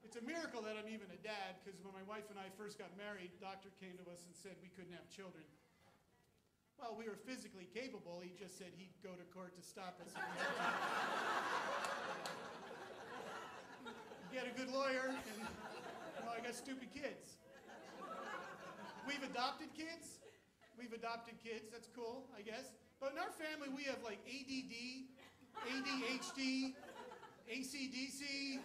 It's a miracle that I'm even a dad, because when my wife and I first got married, the doctor came to us and said we couldn't have children. Well, we were physically capable. He just said he'd go to court to stop us. Get a good lawyer, and I got stupid kids. We've adopted kids. That's cool, I guess. But in our family, we have like ADD, ADHD, ACDC,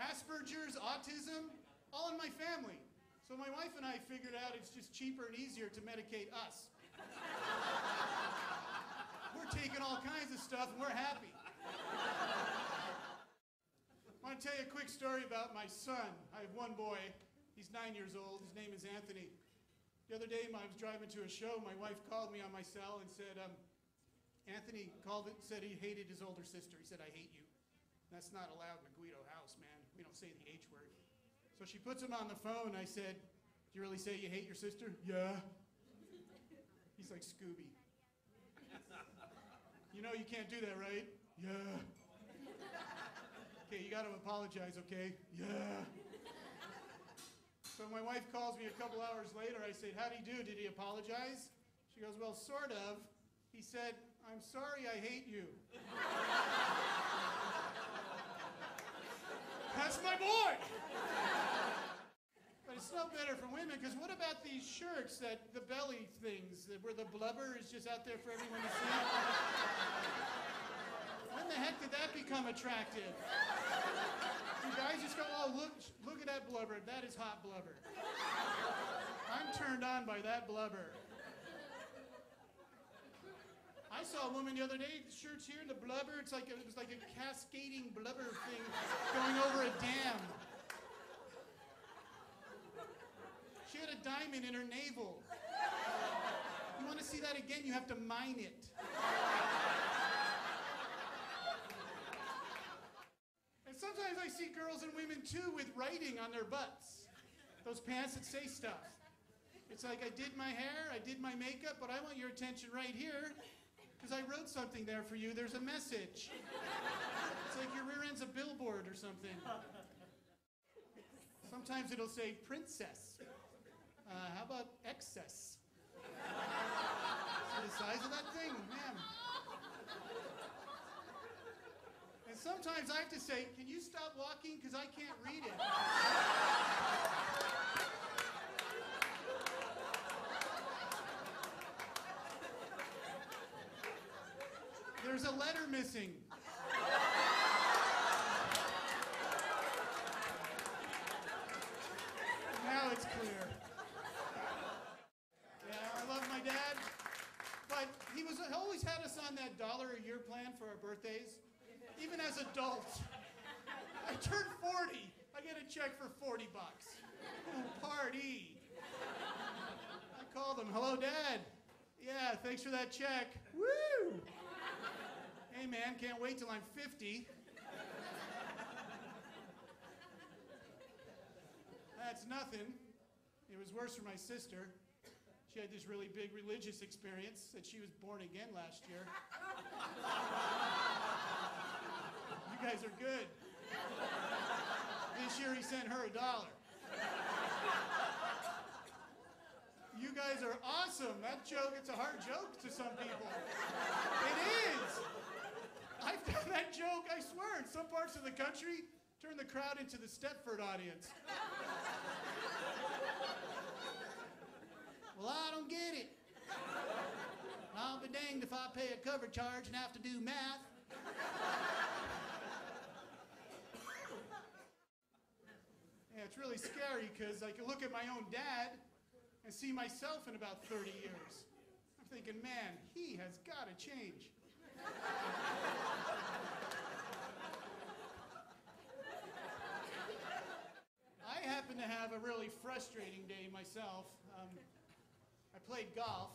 Asperger's, autism, all in my family. So my wife and I figured out it's just cheaper and easier to medicate us. We're taking all kinds of stuff and we're happy. I want to tell you a quick story about my son. I have one boy. He's 9 years old. His name is Anthony. The other day, I was driving to a show. My wife called me on my cell and said, Anthony said he hated his older sister. He said, I hate you. That's not allowed in the Guido house, man. We don't say the H word. So she puts him on the phone. I said, do you really say you hate your sister? Yeah. He's like Scooby. You know you can't do that, right? Yeah. Okay, you got to apologize, okay? Yeah. So my wife calls me a couple hours later. I said, how'd he do? Did he apologize? She goes, well, sort of. He said, I'm sorry I hate you. That's my boy! But it's no better for women, because what about these shirts, the belly things, where the blubber is just out there for everyone to see? When the heck did that become attractive? You guys just go, oh, look at that blubber. That is hot blubber. I'm turned on by that blubber. I saw a woman the other day, the shirt's here, and the blubber, it was like a cascading blubber thing going over a dam. She had a diamond in her navel. You want to see that again, you have to mine it. And sometimes I see girls and women too with writing on their butts. Those pants that say stuff. It's like, I did my hair, I did my makeup, but I want your attention right here, because I wrote something there for you. There's a message. It's like your rear end's a billboard or something. Sometimes it'll say princess. How about excess? See the size of that thing? Man. And sometimes I have to say, can you stop walking? Because I can't read it. There's a letter missing. Now it's clear. Yeah, I love my dad, but he always had us on that $1 a year plan for our birthdays, even as adults. I turned 40. I get a check for $40. Ooh, party. I called him, hello, Dad. Yeah, thanks for that check. Woo! Hey, man, can't wait till I'm 50. That's nothing. It was worse for my sister. She had this really big religious experience, said she was born again last year. You guys are good. This year he sent her $1. You guys are awesome. That joke, it's a hard joke to some people. It is. I've done that joke, I swear, in some parts of the country, turn the crowd into the Stepford audience. Well, I don't get it. I'll be danged if I pay a cover charge and have to do math. Yeah, it's really scary because I can look at my own dad and see myself in about 30 years. I'm thinking, man, he has got to change. I happen to have a really frustrating day myself. I played golf.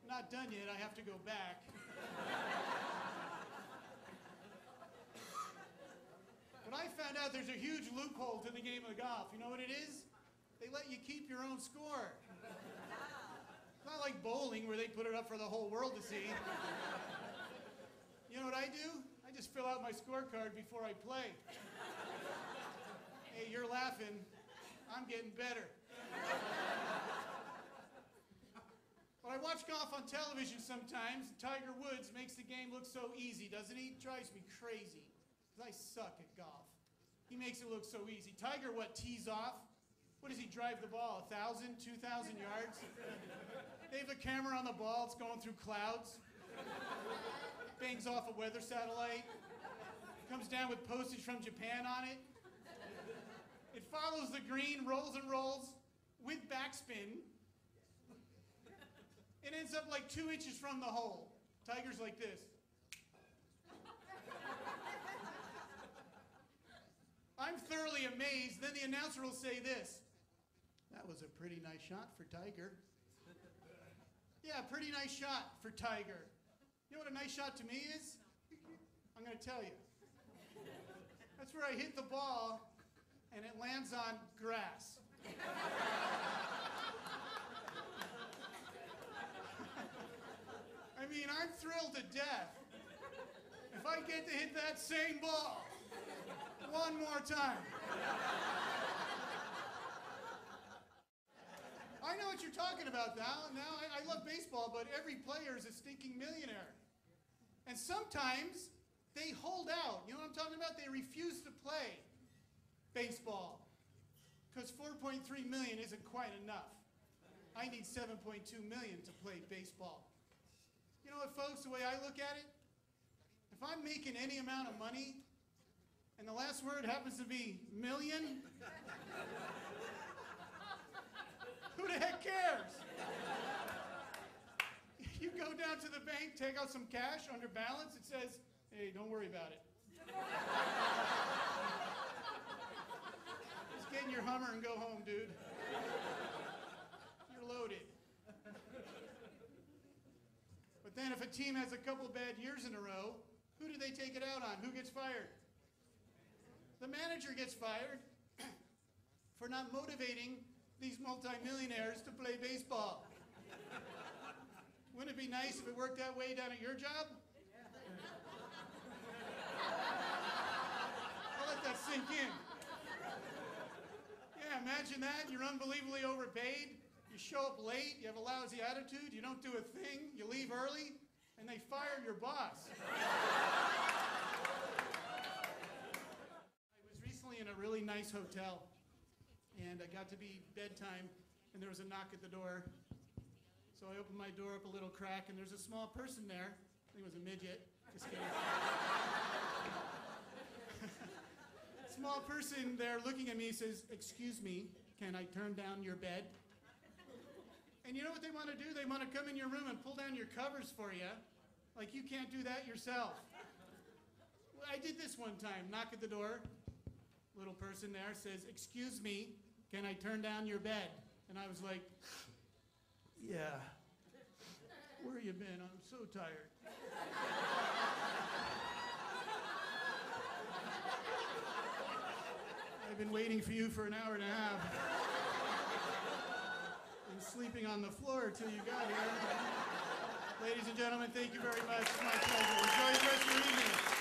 Not done yet, I have to go back. But I found out there's a huge loophole to the game of golf. You know what it is? They let you keep your own score. It's not like bowling where they put it up for the whole world to see. You know what I do? I just fill fill out my scorecard before I play. Hey, you're laughing. I'm getting better. But I watch golf on television sometimes. Tiger Woods makes the game look so easy, doesn't he? Drives me crazy, because I suck at golf. He makes it look so easy. Tiger, tees off? What does he drive the ball, 1,000, 2,000 yards? They have a camera on the ball, it's going through clouds. Bangs off a weather satellite. Comes down with postage from Japan on it. It follows the green, rolls and rolls with backspin. It ends up like 2 inches from the hole. Tiger's like this. I'm thoroughly amazed. Then the announcer will say this. That was a pretty nice shot for Tiger. Yeah, pretty nice shot for Tiger. You know what a nice shot to me is? I'm going to tell you. That's where I hit the ball and it lands on grass. I mean, I'm thrilled to death. If I get to hit that same ball one more time. I know what you're talking about now. I love baseball, but every player is a stinking millionaire. And sometimes they hold out. You know what I'm talking about? They refuse to play baseball because 4.3 million isn't quite enough. I need 7.2 million to play baseball. You know what, folks, the way I look at it, if I'm making any amount of money and the last word happens to be million, who the heck cares? You go down to the bank, take out some cash under balance, it says, hey, don't worry about it. Just get in your Hummer and go home, dude. You're loaded. But then if a team has a couple bad years in a row, who do they take it out on? Who gets fired? The manager gets fired for not motivating these multimillionaires to play baseball. Wouldn't it be nice if it worked that way down at your job? I'll let that sink in. Yeah, imagine that. You're unbelievably overpaid. You show up late. You have a lousy attitude. You don't do a thing. You leave early. And they fire your boss. I was recently in a really nice hotel. And I got to be bedtime. And there was a knock at the door. So I opened my door up a little crack. And there's a small person there. I think it was a midget. Just kidding. Small person there looking at me says, excuse me, can I turn down your bed? And you know what they want to do? They want to come in your room and pull down your covers for you. Like you can't do that yourself. Well, I did this one time. Knock at the door. Little person there says, excuse me, can I turn down your bed? And I was like, yeah. Where you been? I'm so tired. I've been waiting for you for an hour and a half. And sleeping on the floor till you got here. Ladies and gentlemen, thank you very much. It's my pleasure. Enjoy the rest of your evening.